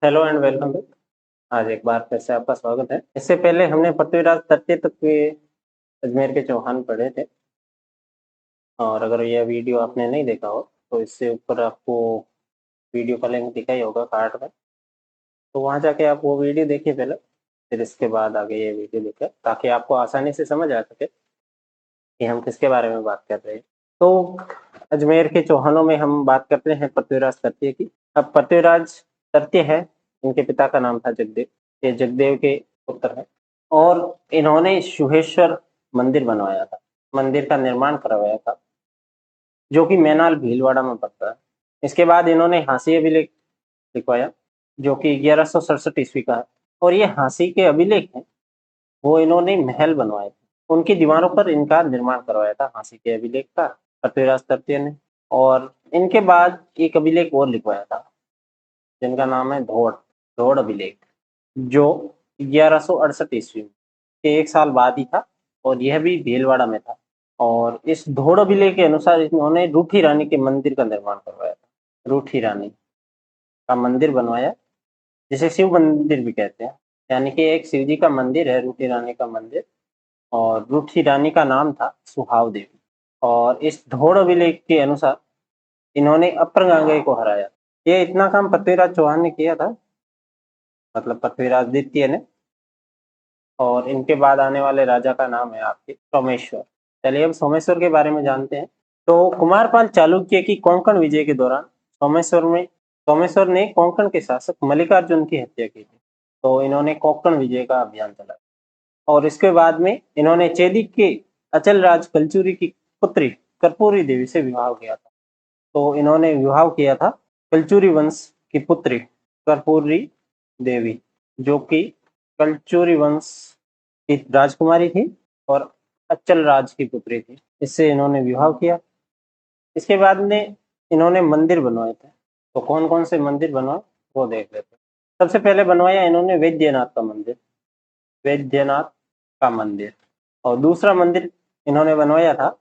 Hello and welcome back. आज एक बार फिर से आपका स्वागत है। इससे पहले हमने पृथ्वीराज तृतीय तक के अजमेर के चौहान पढ़े थे, और अगर यह वीडियो आपने नहीं देखा हो तो इससे ऊपर आपको वीडियो का लिंक दिखा ही होगा कार्ड में, तो वहां जाके आप वो वीडियो देखिए पहले, फिर इसके बाद आगे ये वीडियो देखें ताकि आपको आसानी से समझ आ सके कि हम किसके बारे में बात कर रहे हैं। तो अजमेर के चौहानों में हम बात करते हैं पृथ्वीराज तृतीय की। अब पृथ्वीराज तृतीय है, इनके पिता का नाम था जगदेव, ये जगदेव के पुत्र है, और इन्होंने शुभेश्वर मंदिर बनवाया था, मंदिर का निर्माण करवाया था, जो कि मैनाल भीलवाड़ा में पड़ता है। इसके बाद इन्होंने हांसी अभिलेख लिखवाया, जो कि 1167 ईस्वी का है, और ये हांसी के अभिलेख हैं वो इन्होंने महल बनवाए थे, उनकी दीवारों पर इनका निर्माण करवाया था हांसी के अभिलेख का पृथ्वीराज तृतीय ने। और इनके बाद एक अभिलेख और लिखवाया था जिनका नाम है धोड़ धोड़ अभिलेख, जो 1168 ईस्वी में के एक साल बाद ही था, और यह भी भीलवाड़ा में था। और इस धोड़ अभिलेख के अनुसार इन्होंने रूठी रानी के मंदिर का निर्माण करवाया था, रूठी रानी का मंदिर बनवाया, जिसे शिव मंदिर भी कहते हैं, यानी कि एक शिव जी का मंदिर है रूठी रानी का मंदिर, और रूठी रानी का नाम था सुहाव देवी। और इस धोड़ अभिलेख के अनुसार इन्होंने अपर गांगेय को हराया। ये इतना काम पृथ्वीराज चौहान ने किया था, मतलब पृथ्वीराज द्वितीय ने। और इनके बाद आने वाले राजा का नाम है आपके सोमेश्वर। चलिए अब सोमेश्वर के बारे में जानते हैं। तो कुमारपाल चालुक्य की कोंकण विजय के दौरान सोमेश्वर ने कोंकण के शासक मल्लिकार्जुन की हत्या की थी, तो इन्होंने कोंकण विजय का अभियान चलाया। और इसके बाद में इन्होंने चेदिक के अचल राज कलचुरी की पुत्री कर्पूरी देवी से विवाह किया था। तो इन्होंने विवाह किया था कलचुरी वंश की पुत्री कर्पूरी देवी, जो कि कलचुरी वंश की राजकुमारी थी और अचल राज की पुत्री थी। इससे इन्होंने विवाह किया। इसके बाद में इन्होंने मंदिर बनवाए थे, तो कौन कौन से मंदिर बनवाए वो देख लेते हैं। सबसे पहले बनवाया इन्होंने वैद्यनाथ का मंदिर, वैद्यनाथ का मंदिर। और दूसरा मंदिर इन्होंने बनवाया था,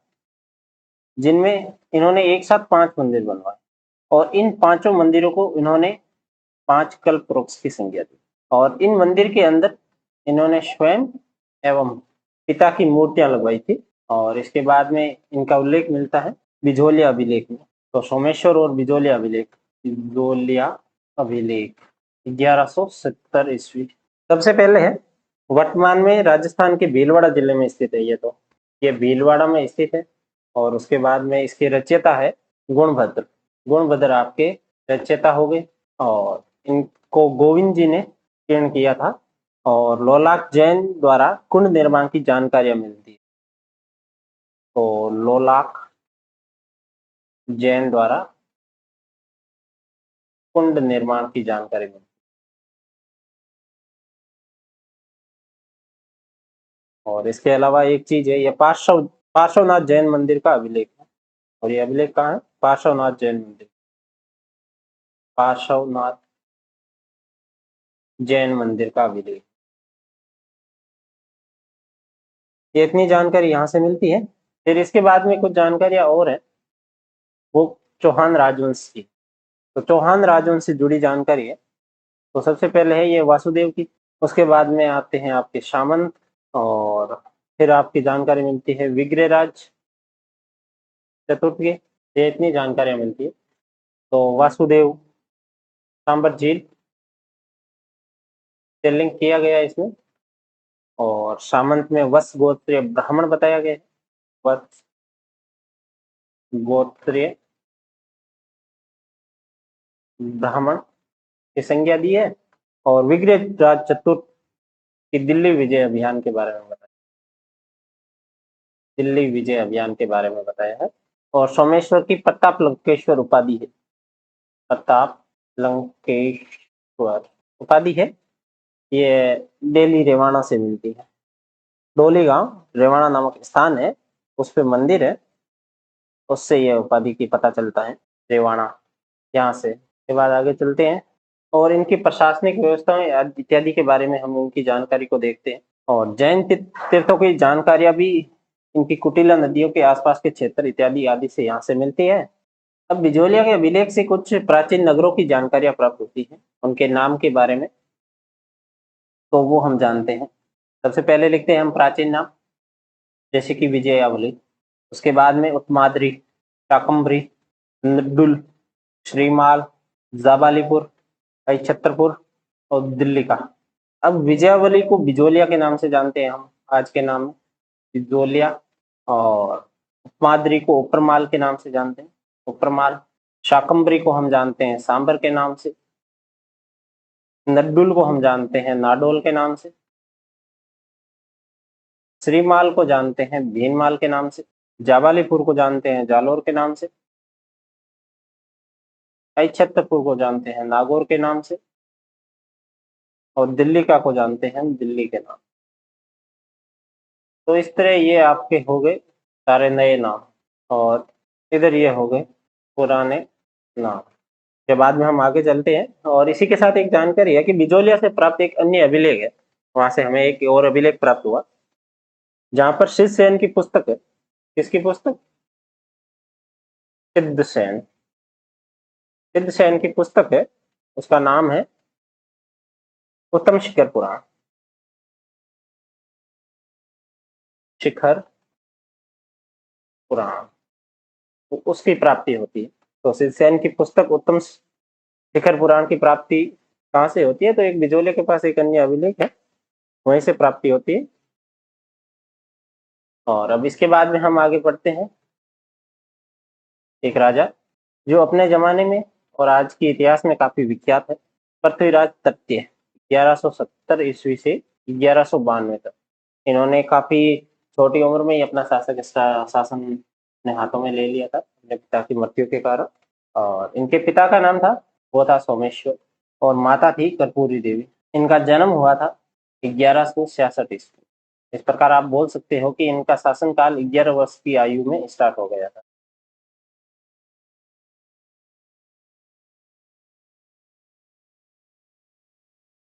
जिनमें इन्होंने एक साथ 5 मंदिर बनवाए, और इन 5 मंदिरों को इन्होंने 5 कल्प वृक्ष की संज्ञा दी। और इन मंदिर के अंदर इन्होंने स्वयं एवं पिता की मूर्तियां लगवाई थी। और इसके बाद में इनका उल्लेख मिलता है बिजोलिया अभिलेख में। तो सोमेश्वर और बिजोलिया अभिलेख 1170 ईस्वी। सबसे पहले है, वर्तमान में राजस्थान के भीलवाड़ा जिले में स्थित है। ये भीलवाड़ा में स्थित है। और उसके बाद में इसके रचयिता है गुणभद्र। गुणभद्र आपके रचयिता हो गए, और इनको गोविंद जी ने चयन किया था। और लोलाक जैन द्वारा कुंड निर्माण की जानकारियां मिलती है। तो लोलाक जैन द्वारा कुंड निर्माण की जानकारी मिलती है। और इसके अलावा एक चीज है, यह पार्श्वनाथ जैन मंदिर का अभिलेख है। और ये अभिलेख कहाँ है? पार्श्वनाथ जैन मंदिर, पार्श्वनाथ जैन मंदिर का अभिलेख। ये इतनी जानकारी यहाँ से मिलती है। फिर इसके बाद में कुछ जानकारियां और है, वो चौहान राजवंश की। तो चौहान राजवंश से जुड़ी जानकारी है। तो सबसे पहले है ये वासुदेव की, उसके बाद में आते हैं आपके सामंत, और फिर आपकी जानकारी मिलती है विग्रहराज चतुर्थ की। ये इतनी जानकारियां मिलती है। तो वासुदेव सांबर झील से लिंक किया गया है इसमें। और सामंत में वत्स गोत्रीय ब्राह्मण बताया गया है, वत्स गोत्रीय ब्राह्मण की संज्ञा दी है। और विग्रहराज चतुर्थ की दिल्ली विजय अभियान के बारे में बताया, दिल्ली विजय अभियान के बारे में बताया है। और सोमेश्वर की प्रताप लंकेश्वर उपाधि है, प्रताप लंकेश्वर उपाधि है। ये दिल्ली रेवाड़ा से मिलती है। डोली गांव रेवाड़ा नामक स्थान है, उस पे मंदिर है, उससे यह उपाधि की पता चलता है, रेवाड़ा यहाँ से। के बाद आगे चलते हैं, और इनकी प्रशासनिक व्यवस्थाएं इत्यादि के बारे में हम इनकी जानकारी को देखते हैं। और जैन तीर्थों की जानकारियां भी इनकी कुटिला नदियों के आसपास के क्षेत्र इत्यादि आदि से यहाँ से मिलती है। अब बिजोलिया के अभिलेख से कुछ प्राचीन नगरों की जानकारियां प्राप्त होती हैं, उनके नाम के बारे में, तो वो हम जानते हैं। सबसे पहले लिखते हैं हम प्राचीन नाम, जैसे कि विजयावली। उसके बाद में उत्माद्री, शाकंभरी, नड्डुल, श्रीमाल, जाबालीपुर, छतरपुर और दिल्ली का। अब विजयावली को बिजोलिया के नाम से जानते हैं हम, आज के नाम में बिजोलिया। और उपमाद्री को उपरमाल के नाम से जानते हैं, उपरमाल। शाकंभरी को हम जानते हैं सांबर के नाम से। नड्डुल को हम जानते हैं नाडोल के नाम से। श्रीमाल को जानते हैं भीनमाल के नाम से। जाबालीपुर को जानते हैं जालोर के नाम से। छतरपुर को जानते हैं नागौर के नाम से। और दिल्ली का को जानते हैं दिल्ली के नाम। तो इस तरह ये आपके हो गए सारे नए नाम, और इधर ये हो गए पुराने नाम। के बाद में हम आगे चलते हैं, और इसी के साथ एक जानकारी है कि बिजोलिया से प्राप्त एक अन्य अभिलेख है, वहां से हमें एक और अभिलेख प्राप्त हुआ, जहां पर सिद्धसेन की पुस्तक है। किसकी पुस्तक? सिद्धसेन। सिद्धसेन की पुस्तक है, उसका नाम है उत्तम शिखर पुराण। शिखर पुराण, तो उसकी प्राप्ति होती है। तो सिद्धसेन की पुस्तक उत्तम शिखर पुराण की प्राप्ति कहाँ से होती है? तो एक बिजोलिया के पास एक अन्य अभिलेख है, वहीं से प्राप्ति होती है। और अब इसके बाद में हम आगे बढ़ते हैं। एक राजा जो अपने जमाने में और आज के इतिहास में काफी विख्यात है, पृथ्वीराज तृतीय, 1170 ईस्वी से 1192 तक। इन्होंने काफी छोटी उम्र में ही अपना शासन अपने हाथों में ले लिया था अपने पिता की मृत्यु के कारण। और इनके पिता का नाम था, वो था सोमेश्वर, और माता थी कर्पूरी देवी। इनका जन्म हुआ था 1166 ईस्वी। इस प्रकार आप बोल सकते हो कि इनका शासनकाल 11 वर्ष की आयु में स्टार्ट हो गया था।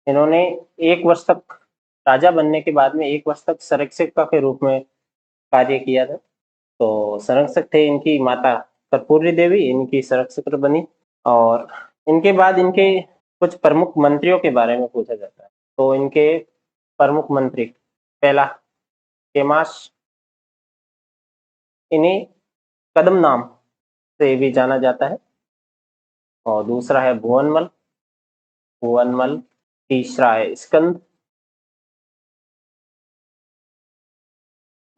इन्होंने 1 वर्ष तक, राजा बनने के बाद में 1 वर्ष तक संरक्षक के रूप में कार्य किया था। तो संरक्षक थे इनकी माता कर्पूरी देवी, इनकी संरक्षक बनी। और इनके बाद इनके कुछ प्रमुख मंत्रियों के बारे में पूछा जाता है। तो इनके प्रमुख मंत्री, पहला केमाश, इन्हें कदम नाम से भी जाना जाता है। और दूसरा है भुवनमल, भुवनमल। तीसरा है स्कंद,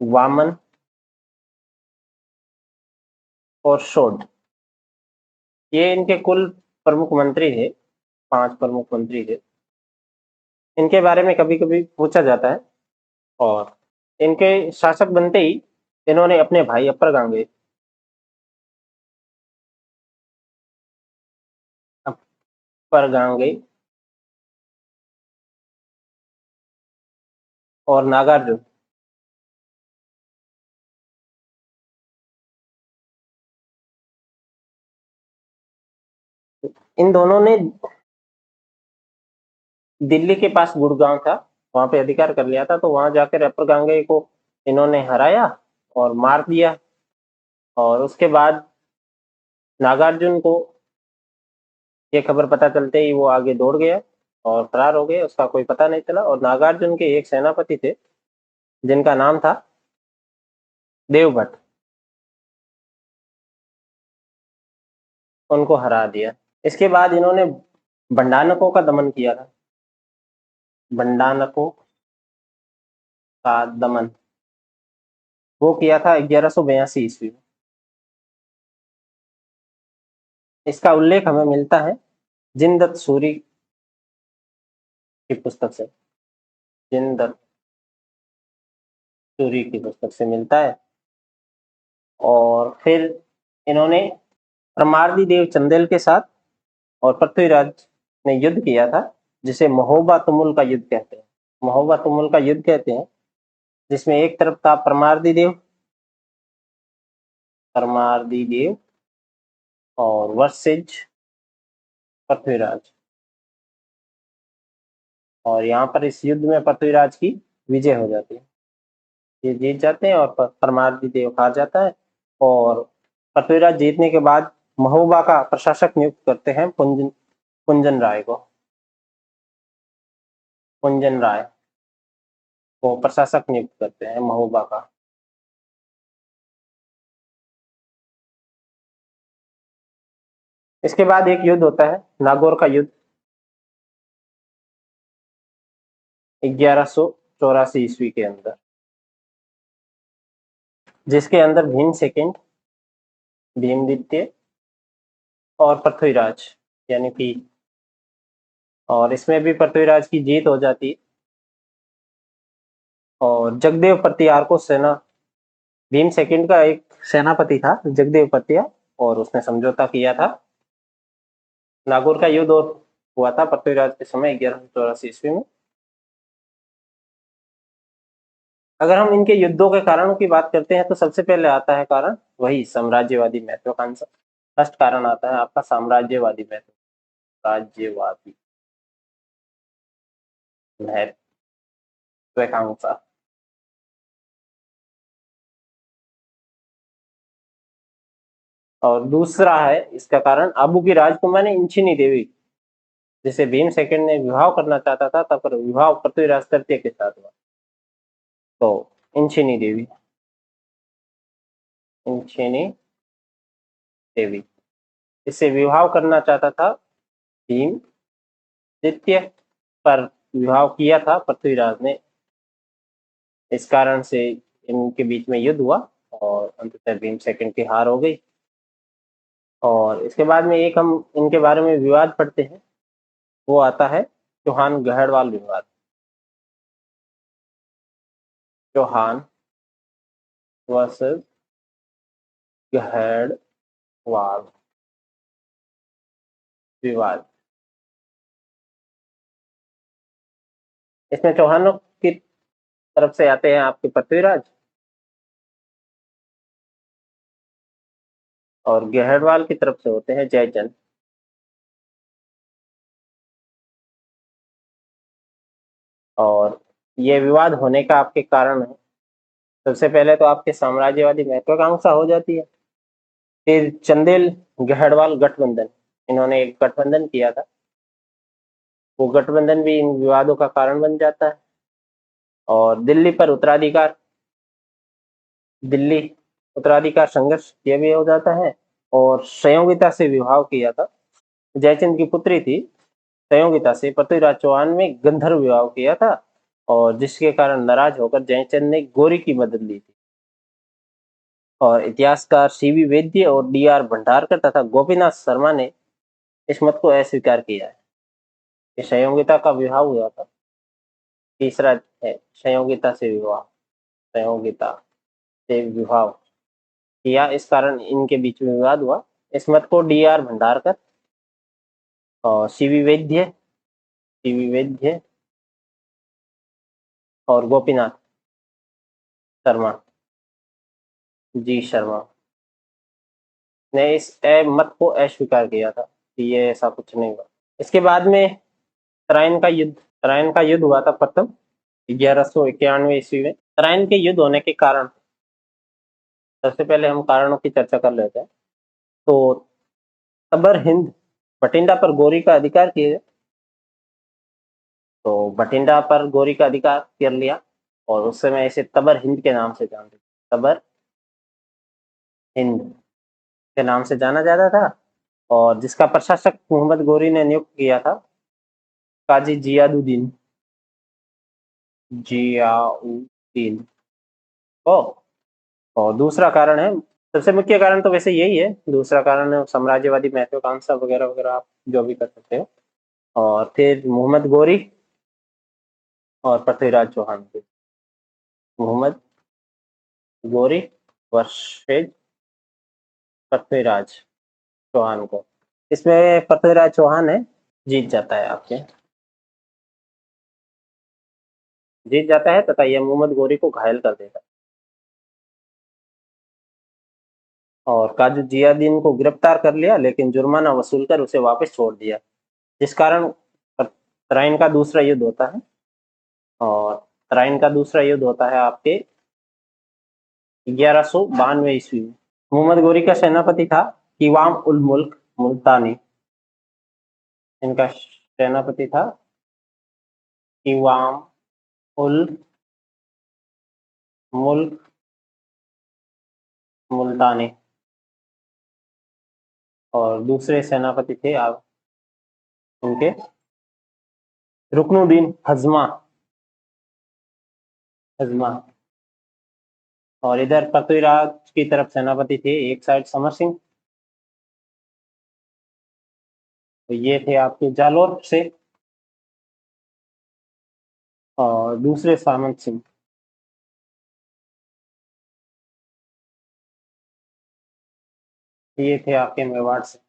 वामन और शोध। ये इनके कुल प्रमुख मंत्री थे, 5 प्रमुख मंत्री थे। इनके बारे में कभी कभी पूछा जाता है। और इनके शासक बनते ही इन्होंने अपने भाई अपर गांगे और नागार्जुन, इन दोनों ने दिल्ली के पास गुड़गांव था, वहां पे अधिकार कर लिया था। तो वहां जाकर अपर गांगे को इन्होंने हराया और मार दिया। और उसके बाद नागार्जुन को ये खबर पता चलते ही वो आगे दौड़ गया और फरार हो गए, उसका कोई पता नहीं चला। और नागार्जुन के एक सेनापति थे जिनका नाम था देवभट्ट, उनको हरा दिया। इसके बाद इन्होंने भंडानकों का दमन किया था, भंडानकों का दमन वो किया था 1182 ईस्वी में। इसका उल्लेख हमें मिलता है जिनदत्त सूरी की पुस्तक से, जिनदत्त सूरी की पुस्तक से मिलता है। और फिर इन्होंने परमार्दी देव चंदेल के साथ और पृथ्वीराज ने युद्ध किया था, जिसे महोबा तुमुल का युद्ध कहते हैं। महोबा तुमुल का युद्ध कहते हैं, जिसमें एक तरफ था परमार्दी देव और वर्सेज पृथ्वीराज। और यहाँ पर इस युद्ध में पृथ्वीराज की विजय हो जाती है, ये जीत जाते हैं और परमार्दी देव हार जाता है। और पृथ्वीराज जीतने के बाद महोबा का प्रशासक नियुक्त करते हैं पुंजन राय को। पुंजन राय को प्रशासक नियुक्त करते हैं महोबा का। इसके बाद एक युद्ध होता है, नागौर का युद्ध, 1184 ईस्वी के अंदर, जिसके अंदर भीम सेकंड, भीम द्वितीय और पृथ्वीराज यानी कि, और इसमें भी पृथ्वीराज की जीत हो जाती है और जगदेव पतियार को सेना, भीम सेकंड का एक सेनापति था जगदेव पतिया, और उसने समझौता किया था। नागौर का युद्ध और हुआ था पृथ्वीराज के समय 1184 ईस्वी में। अगर हम इनके युद्धों के कारणों की बात करते हैं तो सबसे पहले आता है कारण वही साम्राज्यवादी महत्वाकांक्षा। फर्स्ट कारण आता है आपका साम्राज्यवादी महत्वाकांक्षा। और दूसरा है इसका कारण आबू की राजकुमारी इंचिनी देवी, जिसे भीम सेकंड ने विवाह करना चाहता था, तब पर विवाह पृथ्वीराज तृतीय के साथ हुआ। तो इंचिनी देवी, इंचिनी देवी, इससे विवाह करना चाहता था भीम द्वितीय, पर विवाह किया था पृथ्वीराज ने। इस कारण से इनके बीच में युद्ध हुआ और अंततः भीम सेकंड की हार हो गई। और इसके बाद में एक हम इनके बारे में विवाद पढ़ते हैं, वो आता है चौहान गहड़वाल विवाद। चौहान वर्सेस गहड़वाल विवाद। इसमें चौहानों की तरफ से आते हैं आपके पृथ्वीराज और गहड़वाल की तरफ से होते हैं जयचंद। और ये विवाद होने का आपके कारण है, सबसे पहले तो आपके साम्राज्यवादी महत्वाकांक्षा हो जाती है, फिर चंदेल गहड़वाल गठबंधन, इन्होंने एक गठबंधन किया था, वो गठबंधन भी इन विवादों का कारण बन जाता है। और दिल्ली पर उत्तराधिकार, दिल्ली उत्तराधिकार संघर्ष ये भी हो जाता है। और संयोगिता से विवाह किया था, जयचंद की पुत्री थी, संयोगिता से पृथ्वीराज चौहान में गंधर्व विवाह किया था, और जिसके कारण नाराज होकर जयचंद ने गोरी की मदद ली थी। और इतिहासकार सीवी वैद्य और डीआर भंडारकर तथा गोपीनाथ शर्मा ने इस मत को अस्वीकार किया है कि संयोगिता का विवाह हुआ था। तीसरा है संयोगिता से विवाह, संयोगिता से विवाह किया, इस कारण इनके बीच में विवाद हुआ। इस मत को डीआर भंडारकर और सीवी वैद्य और गोपीनाथ शर्मा, जी शर्मा, ने इस मत को अस्वीकार किया था कि ये ऐसा कुछ नहीं हुआ। इसके बाद में तराइन का युद्ध हुआ था प्रथम 1191 ईस्वी में। तराइन के युद्ध होने के कारण, सबसे पहले हम कारणों की चर्चा कर लेते हैं। तो तबर हिंद बठिंडा पर गोरी का अधिकार किए, तो बठिंडा पर गोरी का अधिकार कर लिया और उस समय इसे तबर हिंद के नाम से जानते, तबर हिंद के नाम से जाना जाता था। और जिसका प्रशासक मोहम्मद गोरी ने नियुक्त किया था काजी जियाउद्दीन को। और दूसरा कारण है, सबसे मुख्य कारण तो वैसे यही है, दूसरा कारण है साम्राज्यवादी महत्वाकांक्षा वगैरह वगैरह, आप जो भी कर सकते हो। और फिर मोहम्मद गोरी और पृथ्वीराज चौहान के, मोहम्मद गोरी वर्सेज पृथ्वीराज चौहान को, इसमें पृथ्वीराज चौहान है जीत जाता है आपके, जीत जाता है तथा यह मोहम्मद गोरी को घायल कर देता है। और काजी जियाउद्दीन को गिरफ्तार कर लिया, लेकिन जुर्माना वसूल कर उसे वापस छोड़ दिया, जिस कारण तराइन का दूसरा युद्ध होता है। और तराइन का दूसरा युद्ध होता है आपके 1192 ईस्वी में। मोहम्मद गोरी का सेनापति था कीवाम उल मुल्क मुल्तानी, इनका सेनापति था कीवाम उल मुल्क मुल्तानी। और दूसरे सेनापति थे आप उनके रुकनुद्दीन हजमा हजमा। और इधर पृथ्वीराज की तरफ सेनापति थे एक साइड समर सिंह, तो ये थे आपके जालोर से, और दूसरे सामंत सिंह, ये थे आपके मेवाड़ से।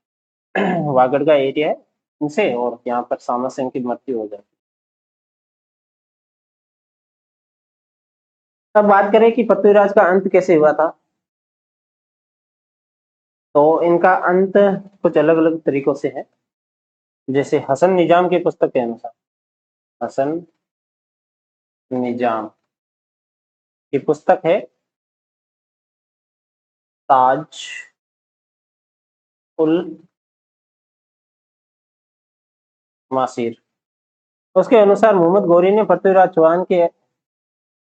वागड़ का एरिया है इनसे, और यहाँ पर सामंत सिंह की मृत्यु हो जाती है। अब बात करें कि पृथ्वीराज का अंत कैसे हुआ था, तो इनका अंत कुछ अलग अलग तरीकों से है। जैसे हसन निजाम की पुस्तक के अनुसार, हसन निजाम की पुस्तक है ताज उल मासीर, उसके अनुसार मोहम्मद गौरी ने पृथ्वीराज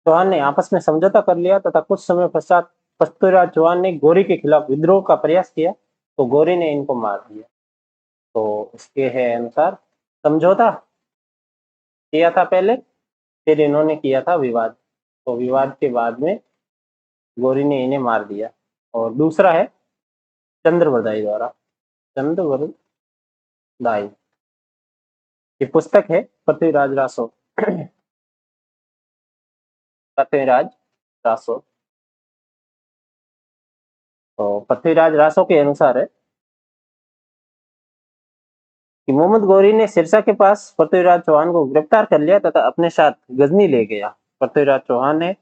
चौहान ने आपस में समझौता कर लिया तथा कुछ समय पश्चात पृथ्वीराज चौहान ने गौरी के खिलाफ विद्रोह का प्रयास किया, तो गौरी ने इनको मार दिया। तो इसके है अनुसार समझौता किया था पहले, फिर इन्होंने किया था विवाद, तो विवाद के बाद में गौरी ने इन्हें मार दिया। और दूसरा है चंद्रवरदाई द्वारा, चंद्रवरदाई की पुस्तक है पृथ्वीराज रासो, पृथ्वीराज रासो। तो पृथ्वीराज रासो के अनुसार है कि मोहम्मद गौरी ने सिरसा के पास पृथ्वीराज चौहान को गिरफ्तार कर लिया तथा अपने साथ गजनी ले गया। पृथ्वीराज चौहान ने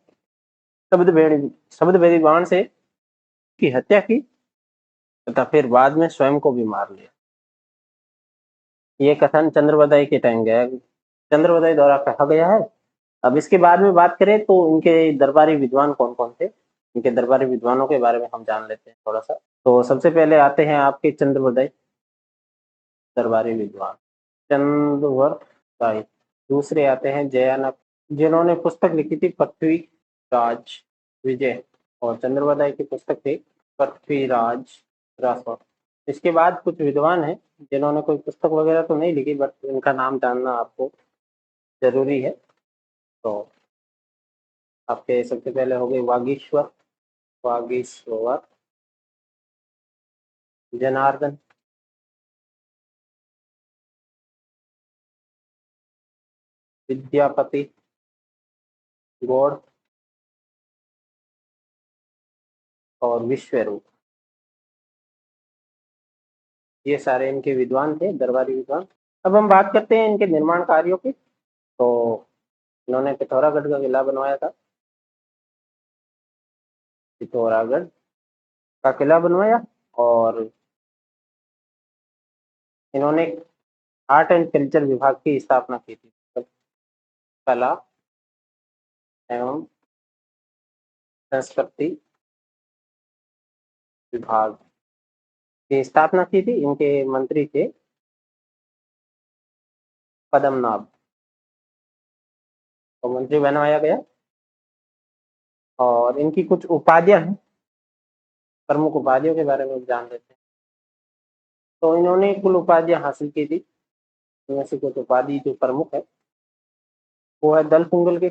शब्दभेदी बाण से की हत्या की तथा फिर बाद में स्वयं को भी मार लिया। ये कथन चंद्रवदाई के टाइम गया, चंद्रवदाई द्वारा कहा गया है। अब इसके बाद में बात करें तो इनके दरबारी विद्वान कौन कौन थे, इनके दरबारी विद्वानों के बारे में हम जान लेते हैं थोड़ा सा। तो सबसे पहले आते हैं आपके चंद्रवदाई दरबारी विद्वान, चंद्रवरदाई। दूसरे आते हैं जयानक, जिन्होंने पुस्तक लिखी थी पृथ्वीराज विजय, और चंद्रवदाई की पुस्तक थी पृथ्वीराज रासो। इसके बाद कुछ विद्वान हैं जिन्होंने कोई पुस्तक वगैरह तो नहीं लिखी, बट इनका नाम जानना आपको जरूरी है। तो आपके सबसे पहले हो गए वागीश्वर, वागीश्वर जनार्दन, विद्यापति गौड़ और विश्वरूप, ये सारे इनके विद्वान थे, दरबारी विद्वान। अब हम बात करते हैं इनके निर्माण कार्यों की। तो इन्होंने पिथौरागढ़ का किला बनवाया था, पिथौरागढ़ का किला बनवाया, और इन्होंने आर्ट एंड कल्चर विभाग की स्थापना की थी, कला एवं संस्कृति विभाग की स्थापना की थी। इनके मंत्री थे पद्मनाभ, तो मंत्री बनवाया गया। और इनकी कुछ उपाधियां हैं, प्रमुख उपाधियों के बारे में जान लेते हैं। तो इन्होंने कुल उपाधियां हासिल की थी, इनमें से कुछ उपाधि जो प्रमुख है वो है दल कुंगल के,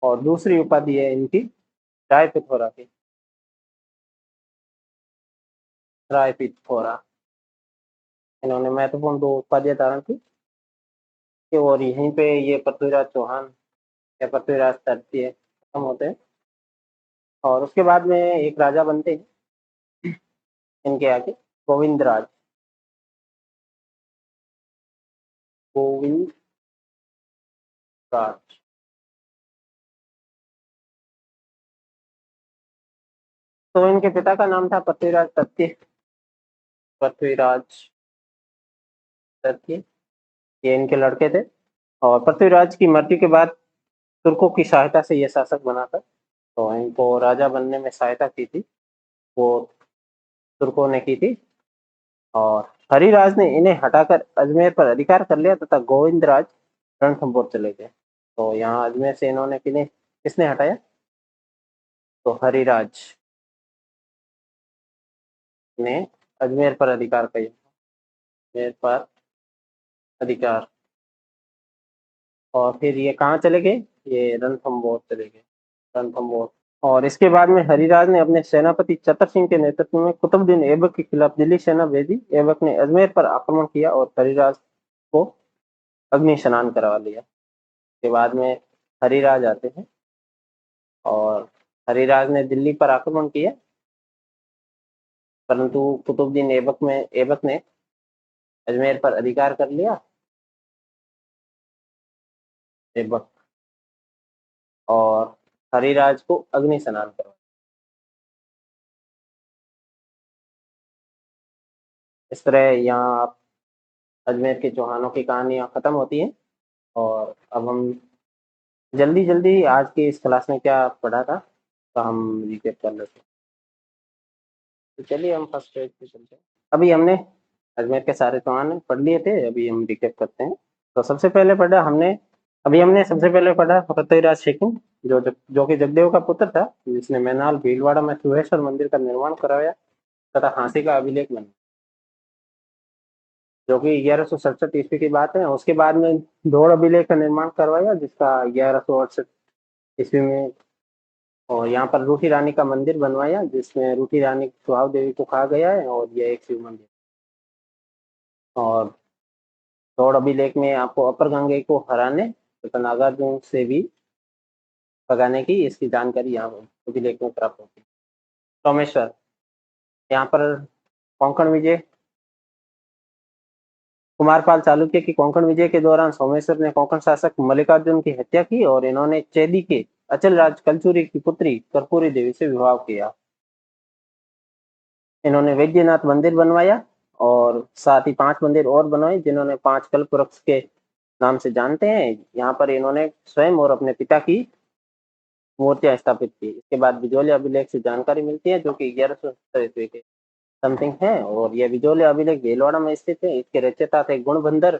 और दूसरी उपाधि है इनकी राय पिथौरा की, राय पिथौरा। इन्होंने महत्वपूर्ण दो उपाधियां धारण की, और यहीं पे ये पृथ्वीराज चौहान या पृथ्वीराज तृतीय खत्म होते हैं, और उसके बाद में एक राजा बनते हैं इनके आगे, गोविंदराज, गोविंद राज। तो इनके पिता का नाम था पृथ्वीराज तृतीय, पृथ्वीराज तृतीय, ये इनके लड़के थे। और पृथ्वीराज की मृत्यु के बाद तुर्कों की सहायता से यह शासक बना था। तो इनको राजा बनने में सहायता की थी, वो तुर्कों ने की थी। और हरिराज ने इन्हें हटाकर अजमेर पर अधिकार कर लिया तथा गोविंदराज रणथंभौर चले गए। तो यहाँ अजमेर से इन्होंने किसने हटाया? तो हरिराज ने अजमेर पर अधिकार किया, अजमेर पर अधिकार। और फिर ये कहाँ चले गए? ये रणथंभौर चले गए, रणथंभौर। और इसके बाद में हरिराज ने अपने सेनापति चतर सिंह के नेतृत्व में कुतुबुद्दीन ऐबक के खिलाफ दिल्ली सेना भेजी। ऐबक ने अजमेर पर आक्रमण किया और हरिराज को अग्नि स्नान करवा लिया। के बाद में हरिराज आते हैं और हरिराज ने दिल्ली पर आक्रमण किया, परंतु कुतुबुद्दीन ऐबक ने अजमेर पर अधिकार कर लिया। ऐबक और हरिराज को अग्नि स्नान करवाया। इस तरह यहाँ आप अजमेर के चौहानों की कहानियां खत्म होती हैं। और अब हम जल्दी जल्दी आज की इस क्लास में क्या पढ़ा था तो हम रिकेप कर लेते हैं। तो चलिए हम फर्स्ट पेज पे चलते हैं। अभी हमने अजमेर के सारे चौहान पढ़ लिए थे, अभी हम रिकेप करते हैं। तो सबसे पहले पढ़ा पृथ्वीराज शेकिंग, जो कि जगदेव का पुत्र था, जिसने मैनाल भीलवाड़ा में सुहेश्वर मंदिर का निर्माण कराया तथा झांसी का अभिलेख बनाया, जो कि 1167 ईस्वी की बात है। उसके बाद में दौड़ अभिलेख का निर्माण करवाया, जिसका 1168 ईस्वी में। और यहाँ पर रूठी रानी का मंदिर बनवाया, जिसमें रूठी रानी सुहाव देवी को कहा गया है, और यह एक शिव मंदिर। और दौड़ अभिलेख में आपको अपर गंगे को हराने तथा नागार्जुन से भी भगाने की इसकी जानकारी यहाँ अभिलेख में प्राप्त होती है। सोमेश्वर, यहाँ पर कोंकण विजय, कुमारपाल चालुक्य की कोंकण विजय के दौरान सोमेश्वर ने कोंकण शासक मल्लिकार्जुन की हत्या की और इन्होंने चेदी के अचल राज कलचुरी की पुत्री कर्पूरी देवी से विवाह किया। इन्होंने वैद्यनाथ मंदिर बनवाया और साथ ही 5 मंदिर और बनवाए, जिन्होंने 5 कल्प वृक्ष के नाम से जानते हैं। यहाँ पर इन्होंने स्वयं और अपने पिता की मूर्तियां स्थापित की। इसके बाद बिजोलिया अभिलेख से जानकारी मिलती है, जो कि 1170 ईस्वी के समथिंग है। और यह बिजोलिया अभिलेख भीलवाड़ा में स्थित है। इसके रचयिता थे गुणबंदर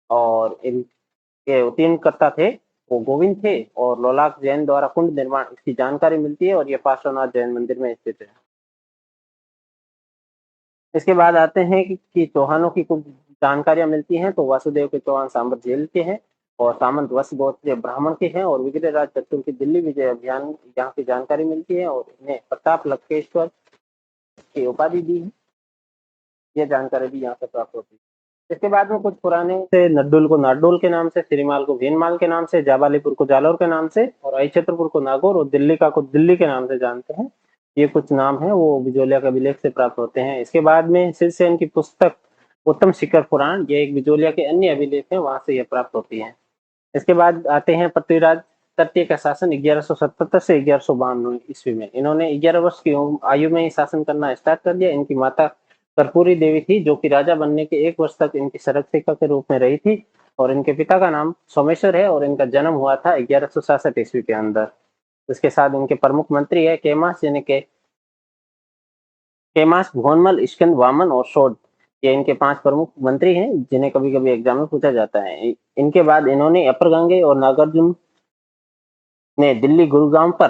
और इनके उत्तीर्णकर्ता थे वो गोविंद थे। और लोलाक जैन द्वारा कुंड निर्माण की जानकारी मिलती है, और यह पार्श्वनाथ जैन मंदिर में स्थित है। इसके बाद आते हैं कि चौहानों की कुछ जानकारियां मिलती हैं। तो वासुदेव के चौहान सांबर जेल के हैं और सामंत वत्स गोत्रीय ब्राह्मण के हैं। और विग्रहराज चतुर की दिल्ली विजय अभियान यहाँ की जानकारी मिलती है, और इन्हें प्रताप लंकेश्वर की उपाधि दी है। यह जानकारी भी यहाँ से प्राप्त होती है। इसके बाद में कुछ पुराने से नड्डुल को नाडोल के नाम से, सिरीमाल को भीनमाल के नाम से, जाबालीपुर को जालौर के नाम से, और अहिछत्रपुर को नागौर और दिल्ली को दिल्ली के नाम से जानते हैं। ये कुछ नाम है वो बिजोलिया के अभिलेख से प्राप्त होते हैं। इसके बाद में शिवसेन की पुस्तक उत्तम शिखर पुराण, ये एक बिजोलिया के अन्य अभिलेख है, वहां से यह प्राप्त होती है। इसके बाद आते हैं पृथ्वीराज तृतीय का शासन 1177 से 1152 ईस्वी में। इन्होंने 11 वर्ष की आयु में ही शासन करना स्टार्ट कर दिया। इनकी माता कर्पूरी देवी थी, जो कि राजा बनने के 1 वर्ष तक इनकी संरक्षिका के रूप में रही थी। और इनके पिता का नाम सोमेश्वर है और इनका जन्म हुआ था 1167 ईस्वी के अंदर। इसके साथ इनके प्रमुख मंत्री है केमास, यानी के केमास, भुवनमल, स्कंद, वामन और शोध। ये इनके 5 प्रमुख मंत्री हैं, जिन्हें कभी कभी एग्जाम में पूछा जाता है। इनके बाद इन्होंने अपर गंगे और नागार्जुन ने दिल्ली गुरुग्राम पर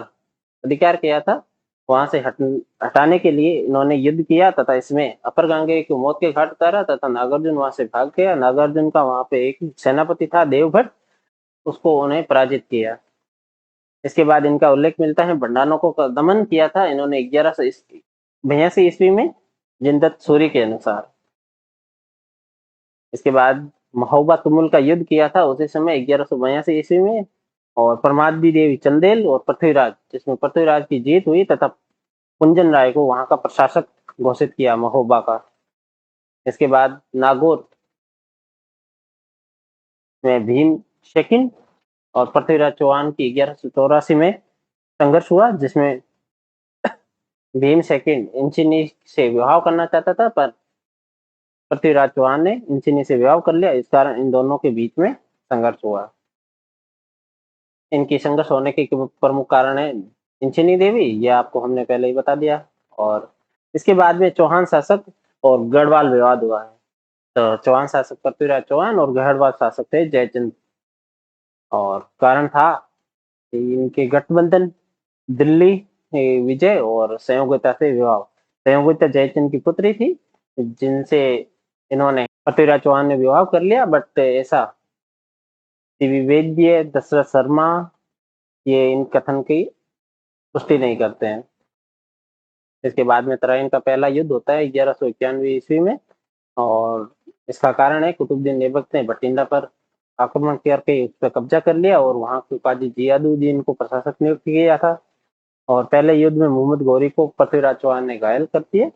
अधिकार किया था। वहां से हटाने के लिए इन्होंने युद्ध किया तथा इसमें अपर गंगे को मौत के घाट उतारा तथा नागार्जुन वहां से भाग गया। नागार्जुन का वहां पे एक सेनापति था देवभट्ट, उसको उन्हें पराजित किया। इसके बाद इनका उल्लेख मिलता है भंडारों का दमन किया था इन्होंने 1182 ईस्वी में, जिनदत्त सूरी के अनुसार। इसके बाद महोबा तुमुल का युद्ध किया था उसी समय 1182 ईस्वी में, और परमाद्री देवी चंदेल और पृथ्वीराज, जिसमें पृथ्वीराज की जीत हुई तथा कुंजन राय को वहां का प्रशासक घोषित किया महोबा का। इसके बाद नागौर में भीम शेकिन और पृथ्वीराज चौहान की 1184 में संघर्ष हुआ, जिसमें भीम शेकिन इंचिनी से विवाह करना चाहता था, पर पृथ्वीराज चौहान ने इंचिनी से विवाह कर लिया। इस कारण इन दोनों के बीच में संघर्ष हुआ। इनकी संघर्ष होने के प्रमुख कारण है इंचिनी देवी, ये आपको हमने पहले ही बता दिया। और इसके बाद में चौहान शासक और गढ़वाल विवाद हुआ है। तो चौहान शासक पृथ्वीराज चौहान और गढ़वाल शासक थे जयचंद, और कारण था कि इनके गठबंधन दिल्ली विजय और संयोगिता से विवाह। संयोगिता जयचंद की पुत्री थी, जिनसे इन्होंने पृथ्वीराज चौहान ने विवाह कर लिया, बट ऐसा द्विवेदीय दशरथ शर्मा ये इन कथन की पुष्टि नहीं करते हैं। इसके बाद में तराइन का पहला युद्ध होता है 1191 ईस्वी में, और इसका कारण है कुतुबुद्दीन ऐबक ने बठिंडा पर आक्रमण करके उस पर कब्जा कर लिया, और वहां के काजी जियादुद्दीन को प्रशासक नियुक्त किया था। और पहले युद्ध में मोहम्मद गौरी को पृथ्वीराज चौहान ने घायल कर दिए।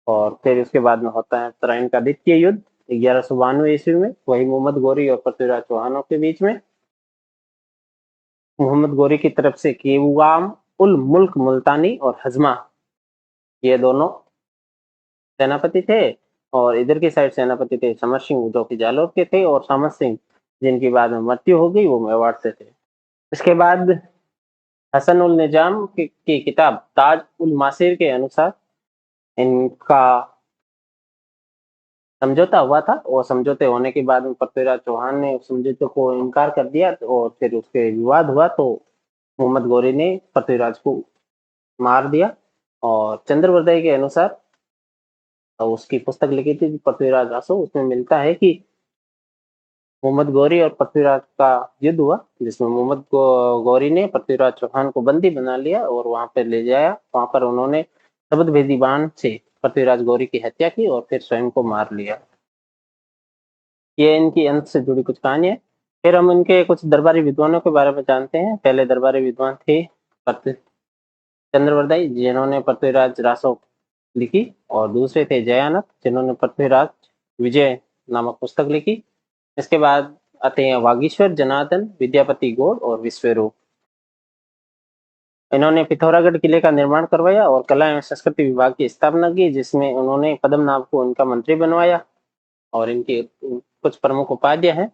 और फिर उसके बाद में होता है तराइन का द्वितीय युद्ध 1192 ईस्वी में, वही मोहम्मद गौरी और पृथ्वीराज चौहानों के बीच में। मोहम्मद गौरी की तरफ से केवाम उल मुल्क मुल्तानी और हजमा, ये दोनों सेनापति थे, और इधर की साइड सेनापति थे समर सिंह जो कि जालोर के थे, और सामत सिंह जिनकी बाद में मृत्यु हो गई वो मेवाड़ से थे। इसके बाद हसन उल निजाम की किताब ताज उल मासिर के अनुसार इनका समझौता हुआ था, और समझौते होने के बाद में पृथ्वीराज चौहान ने उस समझौते को इनकार कर दिया, और फिर उसके विवाद हुआ तो मोहम्मद गौरी ने पृथ्वीराज को मार दिया। और चंद्रवर्दय के अनुसार उसकी पुस्तक लिखी थी पृथ्वीराज आसो, उसमें मिलता है कि मोहम्मद गौरी और पृथ्वीराज का युद्ध हुआ, जिसमें मोहम्मद गौरी ने पृथ्वीराज चौहान को बंदी बना लिया और वहां पर ले जाया। वहां पर उन्होंने शब्द भेदी बाण से पृथ्वीराज गौरी की हत्या की और फिर स्वयं को मार लिया। ये इनकी अंत से जुड़ी कुछ कहानी है। फिर हम इनके कुछ दरबारी विद्वानों के बारे में जानते हैं। पहले दरबारी विद्वान थे चंद्रवर्दाई, जिन्होंने पृथ्वीराज रासो लिखी, और दूसरे थे जयानक, जिन्होंने पृथ्वीराज विजय नामक पुस्तक लिखी। इसके बाद आते हैं वागीश्वर, जनार्दन, विद्यापति गौड़ और विश्वरूप। इन्होंने पिथौरागढ़ किले का निर्माण करवाया और कला एवं संस्कृति विभाग की स्थापना की, जिसमें उन्होंने पद्मनाभ को उनका मंत्री बनवाया। और इनके कुछ प्रमुख उपाध्याय हैं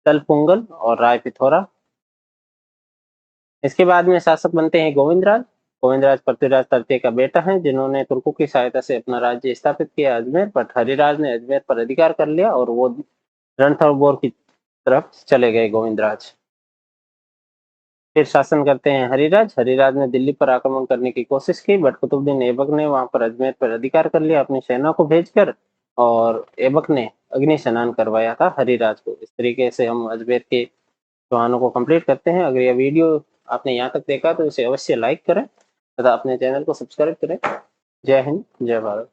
तलपुंगल और राय पिथौरा। इसके बाद में शासक बनते हैं गोविंदराज। गोविंदराज पृथ्वीराज तृतीय का बेटा है, जिन्होंने तुर्कों की सहायता से अपना राज्य स्थापित किया अजमेर पर। हरिराज ने अजमेर पर अधिकार कर लिया और वो रणथंभौर की तरफ चले गए गोविंदराज। फिर शासन करते हैं हरिराज। हरिराज ने दिल्ली पर आक्रमण करने की कोशिश की, बट कुतुबुद्दीन ऐबक ने वहां पर अजमेर पर अधिकार कर लिया अपनी सेना को भेजकर, और ऐबक ने अग्नि स्नान करवाया था हरिराज को। इस तरीके से हम अजमेर के चौहानों को कंप्लीट करते हैं। अगर यह वीडियो आपने यहाँ तक देखा तो इसे अवश्य लाइक करें तथा अपने चैनल को सब्सक्राइब करें। जय हिंद, जय भारत।